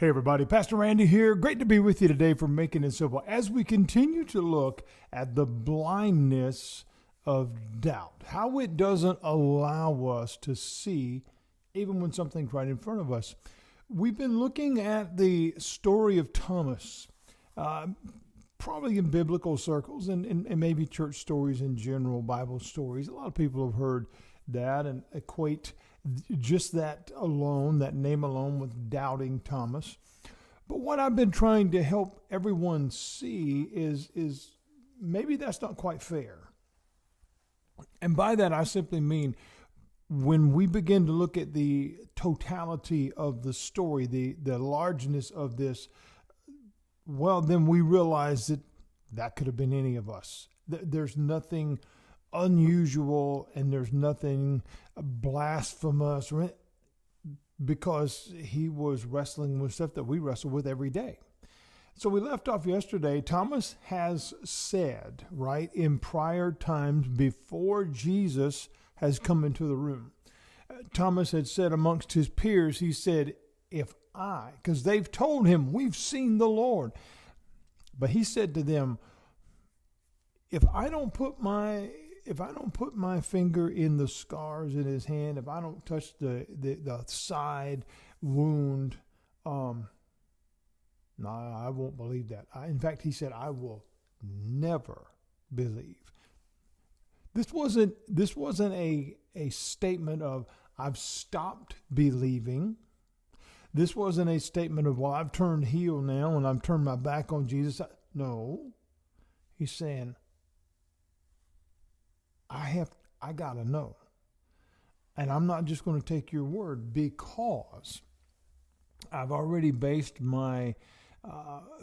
Hey everybody, Pastor Randy here. Great to be with you today for Making It Simple as we continue to look at the blindness of doubt, how it doesn't allow us to see even when something's right in front of us. We've been looking at the story of Thomas, probably in biblical circles and maybe church stories in general, Bible stories. A lot of people have heard that and equate just that alone, that name alone, with doubting Thomas. But what I've been trying to help everyone see is maybe that's not quite fair. And by that, I simply mean when we begin to look at the totality of the story, the largeness of this, well, then we realize that that could have been any of us. There's nothing unusual and there's nothing blasphemous, because he was wrestling with stuff that we wrestle with every day. So we left off yesterday. Thomas has said, right, in prior times before Jesus has come into the room, Thomas had said amongst his peers, he said, because they've told him, we've seen the Lord. But he said to them, if I don't put my finger in the scars in his hand, if I don't touch the side wound, no, I won't believe that. In fact, he said, I will never believe. This wasn't a statement of I've stopped believing. This wasn't a statement of, well, I've turned heel now and I've turned my back on Jesus. No, he's saying, I got to know. And I'm not just going to take your word, because I've already based my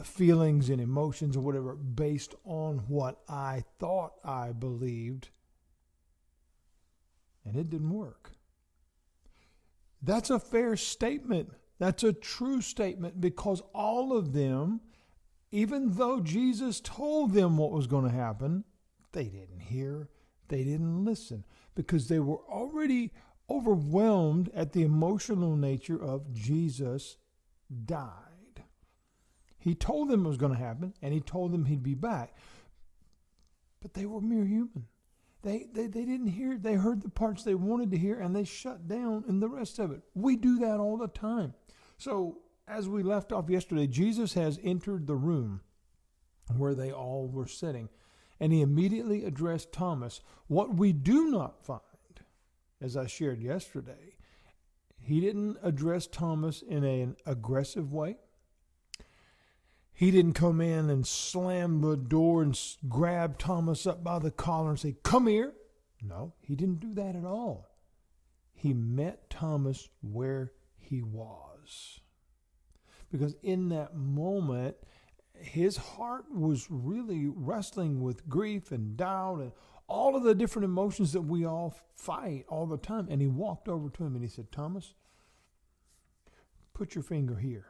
feelings and emotions or whatever based on what I thought I believed. And it didn't work. That's a fair statement. That's a true statement, because all of them, even though Jesus told them what was going to happen, they didn't hear. They didn't listen, because they were already overwhelmed at the emotional nature of Jesus died. He told them it was going to happen, and he told them he'd be back. But they were mere human. They didn't hear. They heard the parts they wanted to hear, and they shut down in the rest of it. We do that all the time. So as we left off yesterday, Jesus has entered the room where they all were sitting. And he immediately addressed Thomas. What we do not find, as I shared yesterday, he didn't address Thomas in an aggressive way. He didn't come in and slam the door and grab Thomas up by the collar and say, come here. No, he didn't do that at all. He met Thomas where he was. Because in that moment, his heart was really wrestling with grief and doubt and all of the different emotions that we all fight all the time. And he walked over to him and he said, Thomas, put your finger here.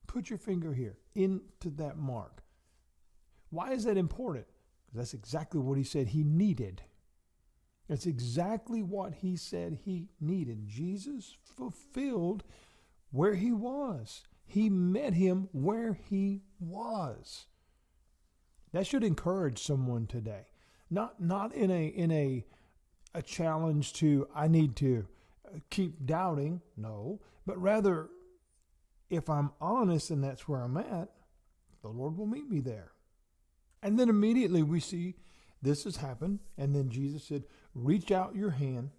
Put your finger here into that mark. Why is that important? Because that's exactly what he said he needed. That's exactly what he said he needed. Jesus fulfilled where he was. He met him where he was. That should encourage someone today. Not in a challenge to, I need to keep doubting. No, but rather, if I'm honest and that's where I'm at, the Lord will meet me there. And then immediately we see this has happened. And then Jesus said, reach out your hand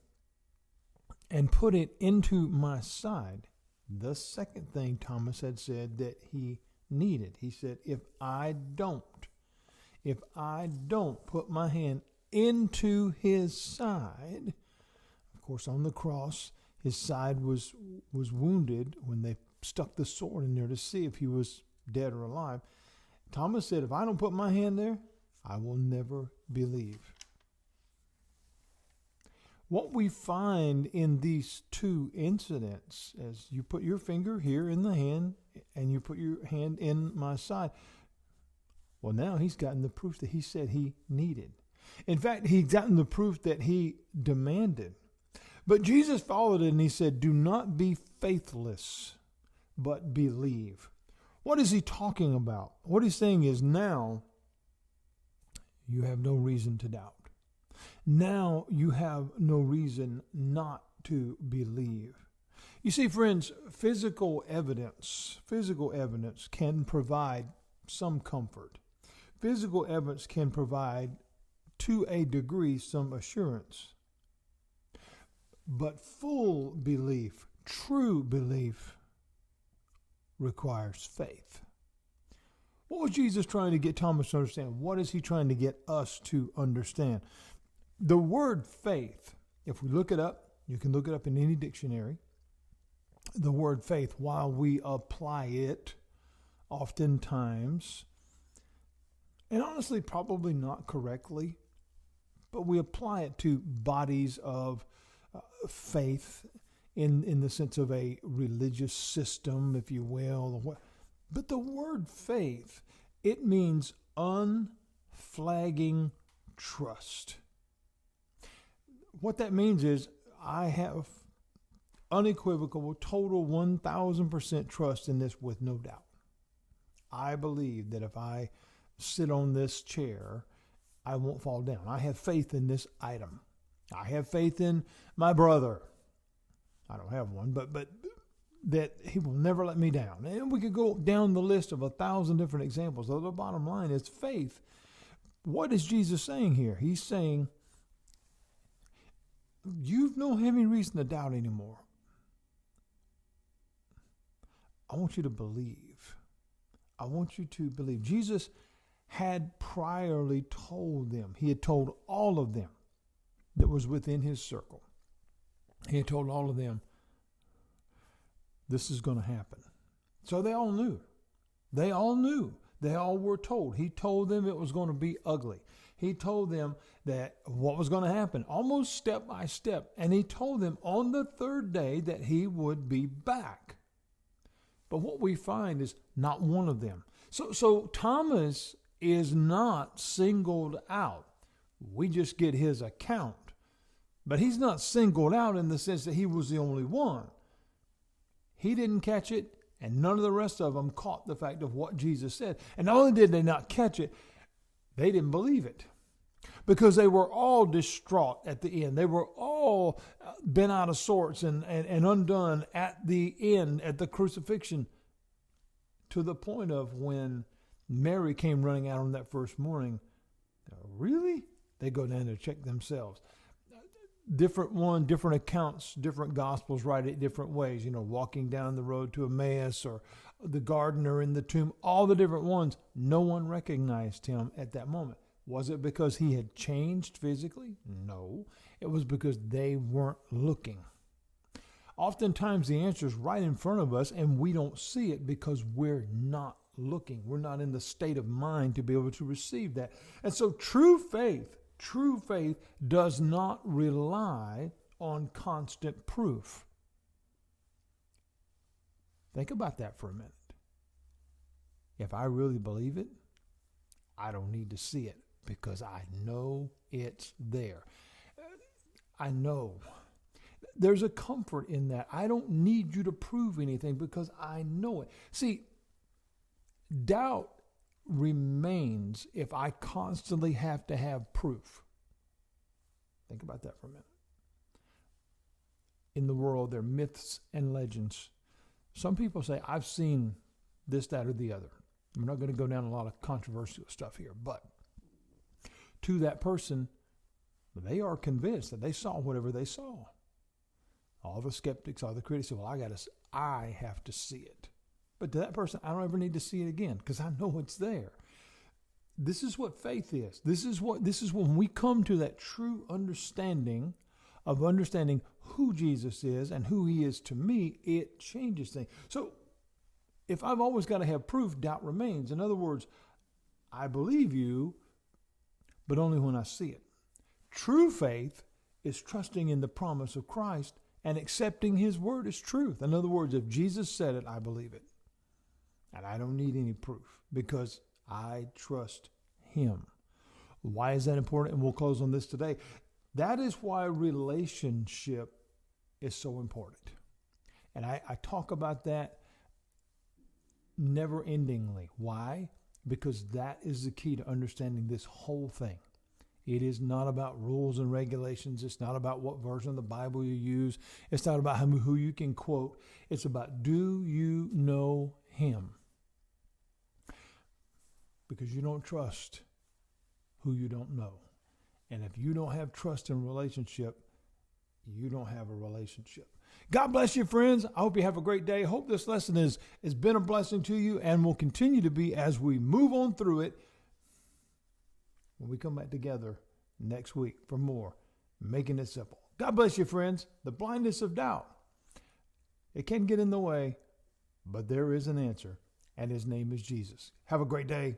and put it into my side. The second thing Thomas had said that he needed. He said, if I don't put my hand into his side, of course on the cross, his side was wounded when they stuck the sword in there to see if he was dead or alive. Thomas said, if I don't put my hand there, I will never believe. What we find in these two incidents, as you put your finger here in the hand and you put your hand in my side, well, now he's gotten the proof that he said he needed. In fact, he's gotten the proof that he demanded. But Jesus followed it and he said, do not be faithless, but believe. What is he talking about? What he's saying is now you have no reason to doubt. Now you have no reason not to believe. You see, friends, physical evidence can provide some comfort. Physical evidence can provide, to a degree, some assurance. But full belief, true belief, requires faith. What was Jesus trying to get Thomas to understand? What is he trying to get us to understand? The word faith, if we look it up, you can look it up in any dictionary. The word faith, while we apply it oftentimes, and honestly probably not correctly, but we apply it to bodies of faith in the sense of a religious system, if you will. But the word faith, it means unflagging trust. What that means is I have unequivocal, total 1,000% trust in this with no doubt. I believe that if I sit on this chair, I won't fall down. I have faith in this item. I have faith in my brother. I don't have one, but that he will never let me down. And we could go down the list of 1,000 different examples. So the bottom line is faith. What is Jesus saying here? He's saying, you don't have any reason to doubt anymore. I want you to believe. I want you to believe. Jesus had priorly told them. He had told all of them that was within his circle. He had told all of them, this is going to happen. So they all knew. They all knew. They all were told. He told them it was going to be ugly. He told them that what was going to happen, almost step by step. And he told them on the third day that he would be back. But what we find is not one of them. So Thomas is not singled out. We just get his account. But he's not singled out in the sense that he was the only one. He didn't catch it, and none of the rest of them caught the fact of what Jesus said. And not only did they not catch it, they didn't believe it. Because they were all distraught at the end. They were all bent out of sorts and undone at the end, at the crucifixion, to the point of when Mary came running out on that first morning. Really? They go down to check themselves. Different accounts, different gospels write it different ways. Walking down the road to Emmaus or the gardener in the tomb, all the different ones. No one recognized him at that moment. Was it because he had changed physically? No. It was because they weren't looking. Oftentimes the answer is right in front of us and we don't see it because we're not looking. We're not in the state of mind to be able to receive that. And so true faith does not rely on constant proof. Think about that for a minute. If I really believe it, I don't need to see it because I know it's there. I know. There's a comfort in that. I don't need you to prove anything because I know it. See, doubt remains if I constantly have to have proof. Think about that for a minute. In the world, there are myths and legends. Some people say, I've seen this, that, or the other. I'm not going to go down a lot of controversial stuff here, but to that person, they are convinced that they saw whatever they saw. All the skeptics, all the critics say, well, I have to see it. But to that person, I don't ever need to see it again because I know it's there. This is what faith is. This is when we come to that true understanding of understanding who Jesus is and who he is to me, it changes things. So if I've always got to have proof, doubt remains. In other words, I believe you, but only when I see it. True faith is trusting in the promise of Christ and accepting his word as truth. In other words, if Jesus said it, I believe it. And I don't need any proof because I trust him. Why is that important? And we'll close on this today. That is why relationship is so important. And I talk about that never-endingly. Why? Because that is the key to understanding this whole thing. It is not about rules and regulations. It's not about what version of the Bible you use. It's not about who you can quote. It's about, do you know him? Because you don't trust who you don't know. And if you don't have trust in relationship, you don't have a relationship. God bless you, friends. I hope you have a great day. I hope this lesson has been a blessing to you and will continue to be as we move on through it when we come back together next week for more Making It Simple. God bless you, friends. The blindness of doubt. It can get in the way, but there is an answer, and his name is Jesus. Have a great day.